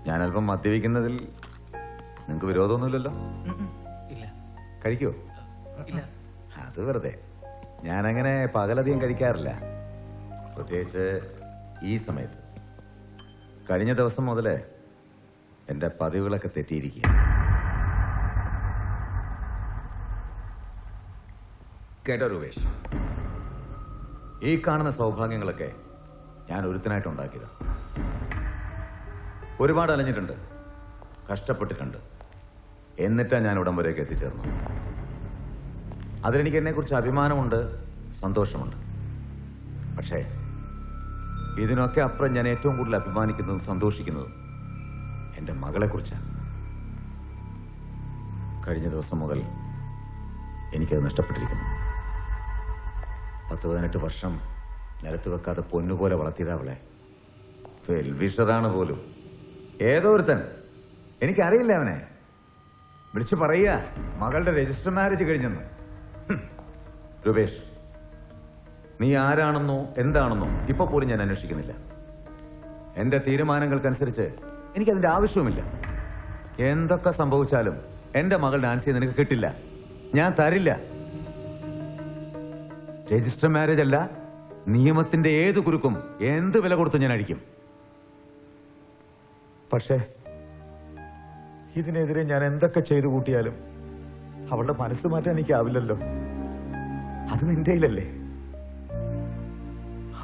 ഞാൻ അല്പം മദ്യപിക്കുന്നതിൽ നിങ്ങൾക്ക് വിരോധമൊന്നുമില്ലല്ലോ? ഇല്ല. കഴിക്കോ? ഇല്ല. അത് വെറുതെ. ഞാനങ്ങനെ പകലധികം കഴിക്കാറില്ല, പ്രത്യേകിച്ച് ഈ സമയത്ത്. കഴിഞ്ഞ ദിവസം മുതലേ എന്റെ പതിവുകളൊക്കെ തെറ്റിയിരിക്കുക. കേട്ടോ രൂപേഷ്, ഈ കാണുന്ന സൗഭാഗ്യങ്ങളൊക്കെ ഞാൻ ഒരുത്തനായിട്ട് ഉണ്ടാക്കിയത്. ഒരുപാട് അലഞ്ഞിട്ടുണ്ട്, കഷ്ടപ്പെട്ടിട്ടുണ്ട്, എന്നിട്ടാ ഞാൻ ഇവിടം വരെയൊക്കെ എത്തിച്ചേർന്നു. അതിലെനിക്ക് എന്നെക്കുറിച്ച് അഭിമാനമുണ്ട്, സന്തോഷമുണ്ട്. പക്ഷേ ഇതിനൊക്കെ അപ്പുറം ഞാൻ ഏറ്റവും കൂടുതൽ അഭിമാനിക്കുന്നതും സന്തോഷിക്കുന്നതും എന്റെ മകളെക്കുറിച്ചാണ്. കഴിഞ്ഞ ദിവസം മുതൽ എനിക്കത് നഷ്ടപ്പെട്ടിരിക്കുന്നു. 10-18 വർഷം നിലത്ത് വെക്കാതെ പൊന്നുപോലെ വളർത്തിയതവളെ. വെൽവിഷറാണ് പോലും. ഏതോ ഒരുത്തൻ, എനിക്കറിയില്ല അവനെ, വിളിച്ചു പറയുക മകളുടെ രജിസ്റ്റർ മാരേജ് കഴിഞ്ഞെന്ന്. രൂപേഷ്, നീ ആരാണെന്നോ എന്താണെന്നോ ഇപ്പൊ പോലും ഞാൻ അന്വേഷിക്കുന്നില്ല. എന്റെ തീരുമാനങ്ങൾക്കനുസരിച്ച് എനിക്കതിന്റെ ആവശ്യവുമില്ല. എന്തൊക്കെ സംഭവിച്ചാലും എന്റെ മകൾ നാൻസിയെ നിനക്ക് കിട്ടില്ല, ഞാൻ തരില്ല. രജിസ്റ്റർ മാരേജ് അല്ല, നിയമത്തിന്റെ ഏത് കുരുക്കും എന്ത് വില കൊടുത്തും ഞാൻ അടിക്കും. പക്ഷേ ഇതിനെതിരെ ഞാൻ എന്തൊക്കെ ചെയ്തു കൂട്ടിയാലും അവളുടെ മനസ്സ് മാറ്റാൻ എനിക്കാവില്ലല്ലോ. അത് നിന്റെ കയ്യിലല്ലേ.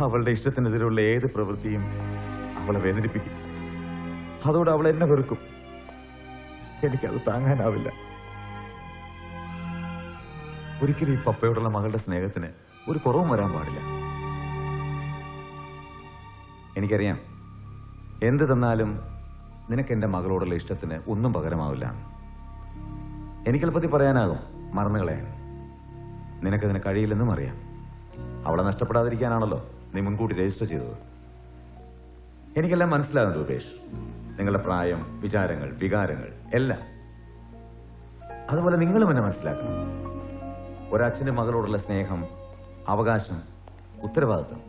അവളുടെ ഇഷ്ടത്തിനെതിരെയുള്ള ഏത് പ്രവൃത്തിയും അവളെ വേദനിപ്പിക്കും. അതോടെ അവൾ എന്നെ വെറുക്കും. എനിക്കത് താങ്ങാനാവില്ല. ഒരിക്കലും ഈ പപ്പയോടുള്ള മകളുടെ സ്നേഹത്തിന് ഒരു കുറവും വരാൻ പാടില്ല. എനിക്കറിയാം, എന്ത് തന്നാലും നിനക്ക് എന്റെ മകളോടുള്ള ഇഷ്ടത്തിന് ഒന്നും പകരമാവില്ല. എനിക്കെളുപ്പത്തിൽ പറയാനാകും മറന്നുകളയാൻ. നിനക്കതിന് കഴിയില്ലെന്നും അറിയാം. അവളെ നഷ്ടപ്പെടാതിരിക്കാനാണല്ലോ നീ മുൻകൂട്ടി രജിസ്റ്റർ ചെയ്തത്. എനിക്കെല്ലാം മനസ്സിലാകും രൂപേഷ്, നിങ്ങളുടെ പ്രായം, വിചാരങ്ങൾ, വികാരങ്ങൾ എല്ലാം. അതുപോലെ നിങ്ങളും എന്നെ മനസ്സിലാക്കണം. ഒരച്ഛന്റെ മകളോടുള്ള സ്നേഹം, അവകാശം, ഉത്തരവാദിത്വം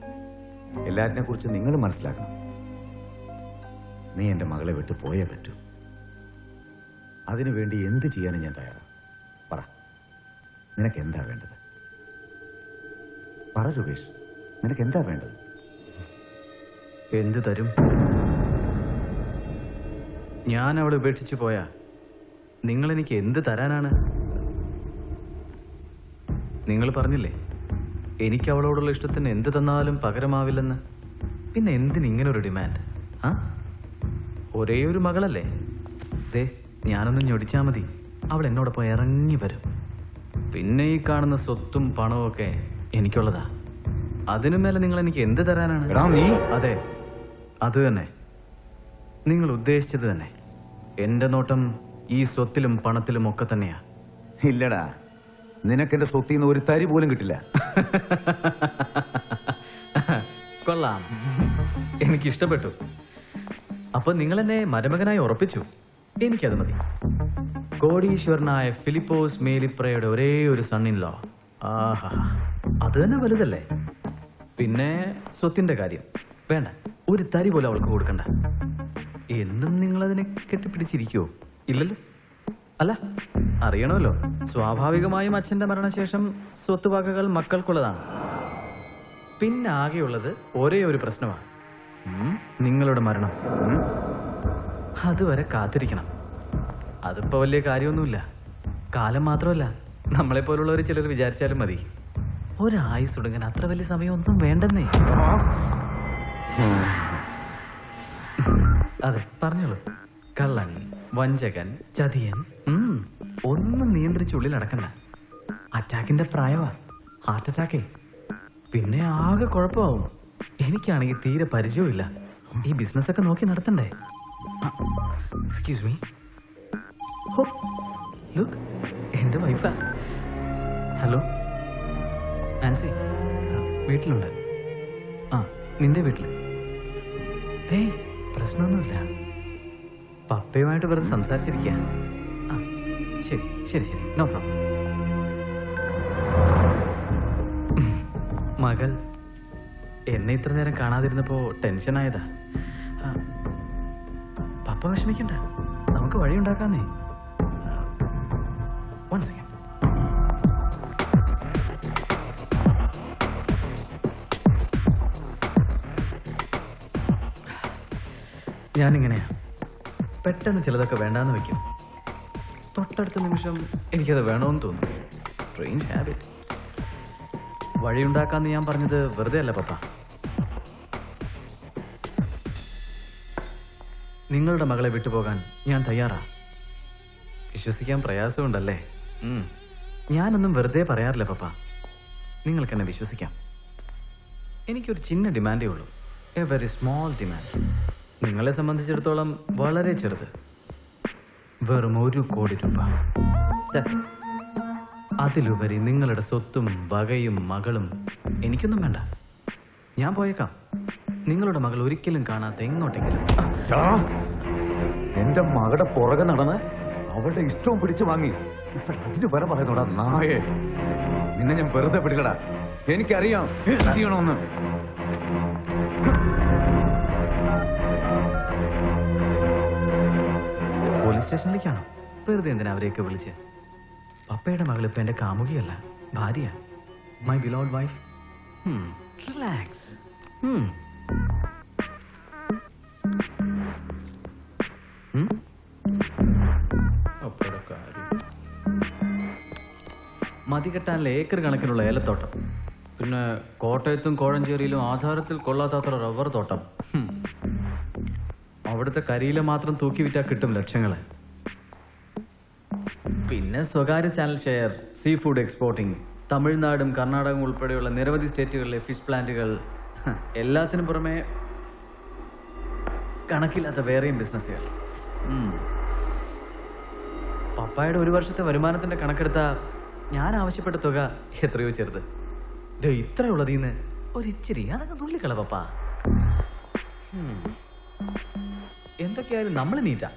എല്ലാറ്റിനെ കുറിച്ച് നിങ്ങൾ മനസ്സിലാക്കണം. നീ എന്റെ മകളെ വിട്ടു പോയേ പറ്റൂ. അതിനുവേണ്ടി എന്ത് ചെയ്യാനും ഞാൻ തയ്യാറാണ്. പറ, നിനക്ക് എന്താ വേണ്ടത്? പറ രൂപേഷ്, നിനക്ക് എന്താ വേണ്ടത്? എന്ത് തരും? ഞാൻ അവളെ ഉപേക്ഷിച്ചു പോയാ നിങ്ങൾ എനിക്ക് എന്ത് തരാനാണ്? നിങ്ങൾ പറഞ്ഞില്ലേ എനിക്ക് അവളോടുള്ള ഇഷ്ടത്തിന് എന്ത് തന്നാലും പകരമാവില്ലെന്ന്. പിന്നെ എന്തിനിങ്ങനൊരു ഡിമാൻഡ്? ആ, ഒരേ ഒരു മകളല്ലേ? ദേ, ഞാനൊന്ന് ഞൊടിച്ചാ മതി, അവൾ എന്നോടൊപ്പം ഇറങ്ങി വരും. പിന്നെ ഈ കാണുന്ന സ്വത്തും പണവും ഒക്കെ എനിക്കുള്ളതാ. അതിനു മേലെ നിങ്ങൾ എനിക്ക് എന്ത് തരാനാണ്? അതെ, അത് തന്നെ, നിങ്ങൾ ഉദ്ദേശിച്ചത് തന്നെ. എന്റെ നോട്ടം ഈ സ്വത്തിലും പണത്തിലും ഒക്കെ തന്നെയാ. ഇല്ലടാ, നിനക്കെന്റെ സ്വത്തിൽ നിന്ന് ഒരു തരി പോലും കിട്ടില്ല. കൊള്ളാം, എനിക്കിഷ്ടപ്പെട്ടു. അപ്പൊ നിങ്ങൾ എന്നെ മരുമകനായി ഉറപ്പിച്ചു. എനിക്കത് മതി. കോടീശ്വരനായ ഫിലിപ്പോസ് മേലിപ്രയുടെ ഒരേ ഒരു സണ്ണിൻ ലോ. ആഹാ, അത് തന്നെ വലുതല്ലേ. പിന്നെ സ്വത്തിന്റെ കാര്യം വേണ്ട, ഒരു തരി പോലെ അവൾക്ക് കൊടുക്കണ്ട. എന്നും നിങ്ങളതിനെ കെട്ടിപ്പിടിച്ചിരിക്കുവോ? ഇല്ലല്ലോ. അല്ല, അറിയണമല്ലോ, സ്വാഭാവികമായും അച്ഛന്റെ മരണശേഷം സ്വത്തുവകകൾ മക്കൾക്കുള്ളതാണ്. പിന്നെ ആകെയുള്ളത് ഒരേ ഒരു പ്രശ്നമാണ്, നിങ്ങളുടെ മരണം. അതുവരെ കാത്തിരിക്കണം. അതിപ്പോ വലിയ കാര്യമൊന്നുമില്ല. കാലം മാത്രമല്ല, നമ്മളെപ്പോലുള്ളവർ ചിലർ വിചാരിച്ചാലും മതി. ഒരായുസ് തുടങ്ങാൻ അത്ര വലിയ സമയമൊന്നും വേണ്ടെന്നേ. അതെ, പറഞ്ഞോളൂ. കള്ളൻ, വഞ്ചകൻ, ചതിയൻ, ഒന്നും നിയന്ത്രിച്ചുള്ളിൽ നടക്കണ്ട. അറ്റാക്കിന്റെ പ്രായമാ, ഹാർട്ട് അറ്റാക്കേ. പിന്നെ ആകെ കുഴപ്പമാവും. എനിക്കാണെങ്കിൽ തീരെ പരിചയമില്ല. ഈ ബിസിനസ് ഒക്കെ നോക്കി നടത്തണ്ടേ? Excuse me. ലുക്ക്, എന്റെ വൈഫാ. ഹലോ നാൻസി, വീട്ടിലുണ്ട്. ആ, നിന്റെ വീട്ടില്? ഏയ്, പ്രശ്നമൊന്നുമില്ല. പപ്പയുമായിട്ട് വെറുതെ സംസാരിച്ചിരിക്കുക. ആ, ശരി ശരി ശരി, നോ പ്രോബ്ലം. മകൾ എന്നെ ഇത്ര നേരം കാണാതിരുന്നപ്പോ ടെൻഷനായതാ. പപ്പ പപ്പ വിഷമിക്കണ്ട, നമുക്ക് വഴിയുണ്ടാക്കാന്നേ. One second. ഞാനിങ്ങനെയാ, പെട്ടെന്ന് ചിലതൊക്കെ വേണ്ടാന്ന് വെക്കും, തൊട്ടടുത്ത നിമിഷം എനിക്കത് വേണമെന്ന് തോന്നും. Strange habit. വഴിയുണ്ടാക്കാന്ന് ഞാൻ പറഞ്ഞത് വെറുതെ അല്ല പപ്പ. നിങ്ങളുടെ മകളെ വിട്ടുപോകാൻ ഞാൻ തയ്യാറാ. വിശ്വസിക്കാൻ പ്രയാസമുണ്ടല്ലേ? ഞാനൊന്നും വെറുതെ പറയാറില്ല പപ്പ, നിങ്ങൾക്കെന്നെ വിശ്വസിക്കാം. എനിക്കൊരു ചിന്ന ഡിമാൻഡേ ഉള്ളൂ, എ വെരി സ്മോൾ ഡിമാൻഡ്. നിങ്ങളെ സംബന്ധിച്ചിടത്തോളം വളരെ ചെറുത്, വെറും 1 കോടി രൂപ. അതിലുപരി നിങ്ങളുടെ സ്വത്തും വകയും മകളും എനിക്കൊന്നും വേണ്ട. ഞാൻ പോയേക്കാം, നിങ്ങളുടെ മകൾ ഒരിക്കലും കാണാത്ത എങ്ങോട്ടെങ്കിലും. എന്റെ മകളുടെ പുറകെ നടന്ന് അവളുടെ ഇഷ്ടവും പിടിച്ചു വാങ്ങി അതിന് വരെ പറയുന്നോടാ നായേ. നിന്നെ ഞാൻ വെറുതെ പിടിക്കടാ, എനിക്കറിയാം ചെയ്യണമെന്ന്. പോലീസ് സ്റ്റേഷനിലേക്കാണോ? വെറുതെ എന്തിനാ അവരെയൊക്കെ വിളിച്ച്? പപ്പയുടെ മകൾ ഇപ്പൊ എന്റെ കാമുകിയല്ല, ഭാര്യ. My beloved wife. റിലാക്സ്. മതി കെട്ടാനുള്ള ഏക്കർ കണക്കിനുള്ള ഏലത്തോട്ടം, പിന്നെ കോട്ടയത്തും കോഴഞ്ചേരിയിലും ആധാരത്തിൽ കൊള്ളാത്തത്ര റബ്ബർ തോട്ടം. അവിടുത്തെ കരിയില മാത്രം തൂക്കി വിറ്റാൽ കിട്ടും ലക്ഷങ്ങള്. പിന്നെ സ്വകാര്യ channel share, sea food exporting, തമിഴ്നാടും കർണാടകവും ഉൾപ്പെടെയുള്ള നിരവധി സ്റ്റേറ്റുകളിലെ ഫിഷ് പ്ലാന്റുകൾ, എല്ലാത്തിനും പുറമെ കണക്കില്ലാത്ത വേറെയും ബിസിനസ്സുകൾ. പപ്പായുടെ 1 വർഷത്തെ വരുമാനത്തിന്റെ കണക്കെടുത്ത ഞാൻ ആവശ്യപ്പെട്ട തുക എത്രയോ ചെറുത്. ഇത്രയുള്ളതിന്ന് ഒരിച്ചിരി അതൊക്കെ തുള്ളിക്കള പപ്പ. എന്തൊക്കെയായാലും നമ്മൾ നീറ്റാ.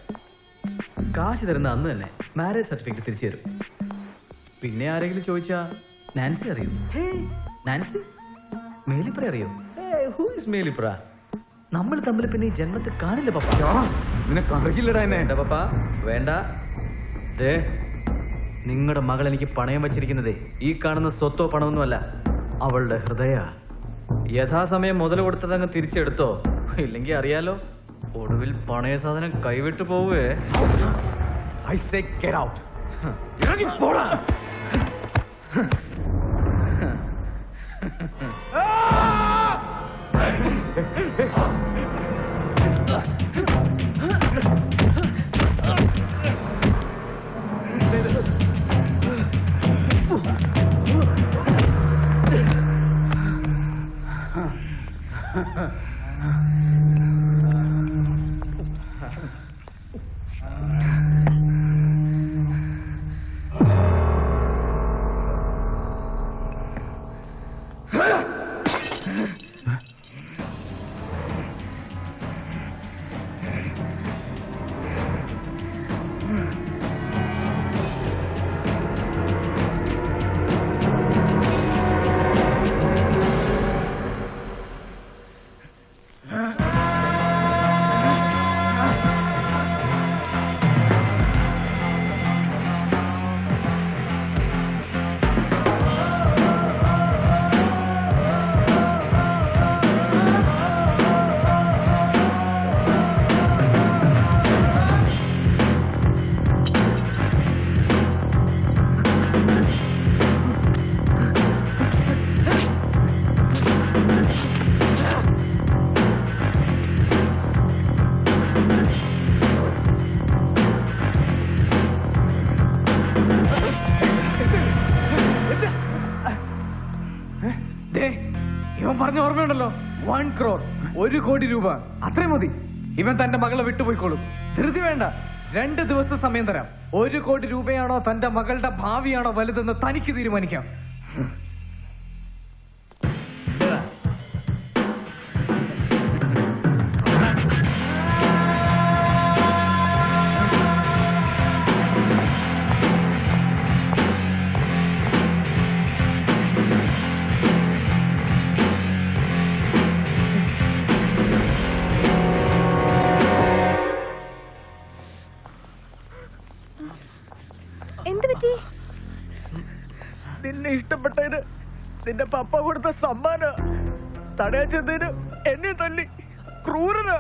കാശ് തരുന്ന അന്ന് തന്നെ മാരേജ് സർട്ടിഫിക്കറ്റ് തിരിച്ചു തരും. പിന്നെ ആരെങ്കിലും ചോദിച്ചാ നാൻസി അറിയോ? നാൻസി? മേലിപ്ര അറിയോ? Who is Melipra? നമ്മൾ തമ്മിൽ പിന്നെ ഈ ജന്മത്തിൽ കാണില്ല പപ്പ. നിനക്കറിയില്ലടാ എന്നെ. പപ്പ വേണ്ട. നിങ്ങളുടെ മകൾ എനിക്ക് പണയം വച്ചിരിക്കുന്നതേ ഈ കാണുന്ന സ്വത്തോ പണമൊന്നുമല്ല, അവളുടെ ഹൃദയ. യഥാസമയം മുതൽ കൊടുത്തതങ്ങ് തിരിച്ചെടുത്തോ, ഇല്ലെങ്കിൽ അറിയാലോ ഒടുവിൽ പണയ സാധനം കൈവിട്ടു പോവേ. I say get out. ഇറങ്ങി പോടാ. ഇവൻ പറഞ്ഞ ഓർമ്മയുണ്ടല്ലോ, 1 crore, 1 കോടി രൂപ, അത്രയും മതി. ഇവൻ തന്റെ മകളെ വിട്ടുപോയിക്കോളും. ധൃതി വേണ്ട, 2 ദിവസം സമയം തരാം. 1 കോടി രൂപയാണോ തന്റെ മകളുടെ ഭാവിയാണോ വലുതെന്ന് തനിക്ക് തീരുമാനിക്കാം. നിന്റെ പപ്പ കൊടുത്ത സമ്മാന തടയാൻ ചെന്നതിന് എന്നെ തല്ലി. ക്രൂരന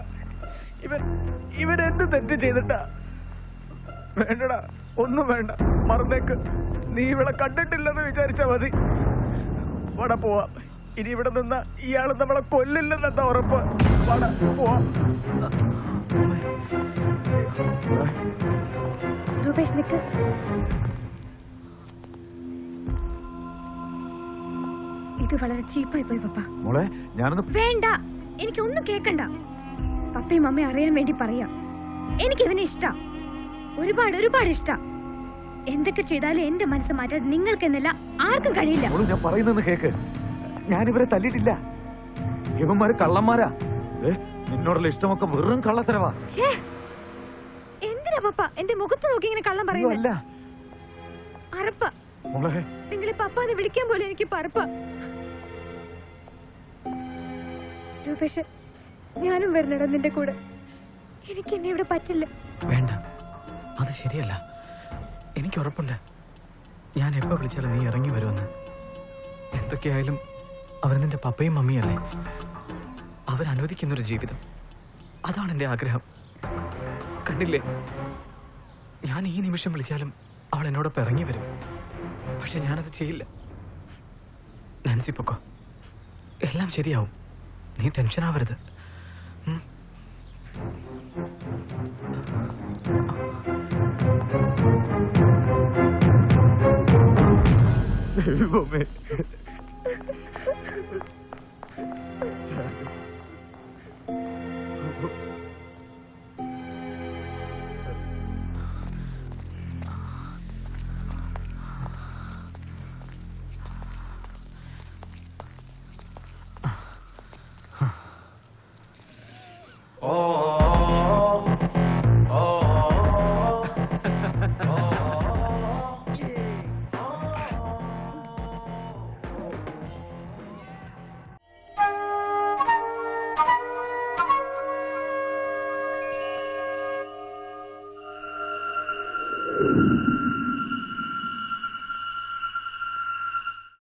ഇവൻ എന്ത് തെറ്റ് ചെയ്തിട്ടാ? വേണ്ടടാ, ഒന്നും വേണ്ട, മറന്നേക്ക്. നീ ഇവിടെ കണ്ടിട്ടില്ലെന്ന് വിചാരിച്ചാ മതി. വട പോവാം. ഇനി ഇവിടെ നിന്ന് ഇയാള് നമ്മളെ കൊല്ലില്ലെന്നെന്താ ഉറപ്പ്? വട പോവാം. രൂപേഷ് നിക്ക്. ഇത് വളരെ ചീപ്പായി പോയി പപ്പ. മോളെ ഞാനൊന്ന് വേണ്ട, എനിക്കൊന്നും കേക്കണ്ട. പപ്പയും അമ്മയും അറിയാൻ വേണ്ടി പറയാം. എനിക്കിവനെ ഇഷ്ടാ, ഒരുപാട് ഇഷ്ടാ. എന്തൊക്കെ ചെയ്താലും എന്റെ മനസ്സ് മാറ്റാൻ നിങ്ങൾക്കെന്നല്ല ആർക്കും കഴിയില്ല. മോള് ഞാൻ പറയുന്നെന്ന് കേക്ക്. ഞാനിവരെ തല്ലിയിട്ടില്ല. ഇവന്മാര് കള്ളന്മാരാ. നിന്നോടുള്ള ഇഷ്ടമൊക്കെ വെറും കള്ളത്തരവാ. എന്തിനാ പപ്പ എന്റെ മുഖത്ത് നോക്കി ഇങ്ങനെ കള്ളം പറയുന്നത്? അറപ്പ. നിങ്ങളെ പപ്പാന്ന് വിളിക്കാൻ പോലും എനിക്ക് പറപ്പ. രൂപേഷ്, ഞാനും വരണടാ നിന്റെ കൂടെ. എനിക്ക് എന്നെ ഇവിടെ പറ്റില്ല. വേണ്ട, അത് ശരിയല്ല. എനിക്ക് ഉറപ്പുണ്ട് ഞാൻ എപ്പോ വിളിച്ചാലും നീ ഇറങ്ങി വരുമെന്ന്. എന്തൊക്കെയായാലും അവർ നിന്റെ പപ്പയും മമ്മിയല്ലേ. അവരനുവദിക്കുന്നൊരു ജീവിതം, അതാണ് എൻ്റെ ആഗ്രഹം. കണ്ടില്ലേ, ഞാൻ ഈ നിമിഷം വിളിച്ചാലും അവൾ എന്നോടൊപ്പം ഇറങ്ങി വരും. പക്ഷെ ഞാനത് ചെയ്യില്ല. നാൻസി പൊക്കോ, എല്ലാം ശരിയാവും. നീ ടെൻഷൻ ആവരുത്. ദൈവമേ.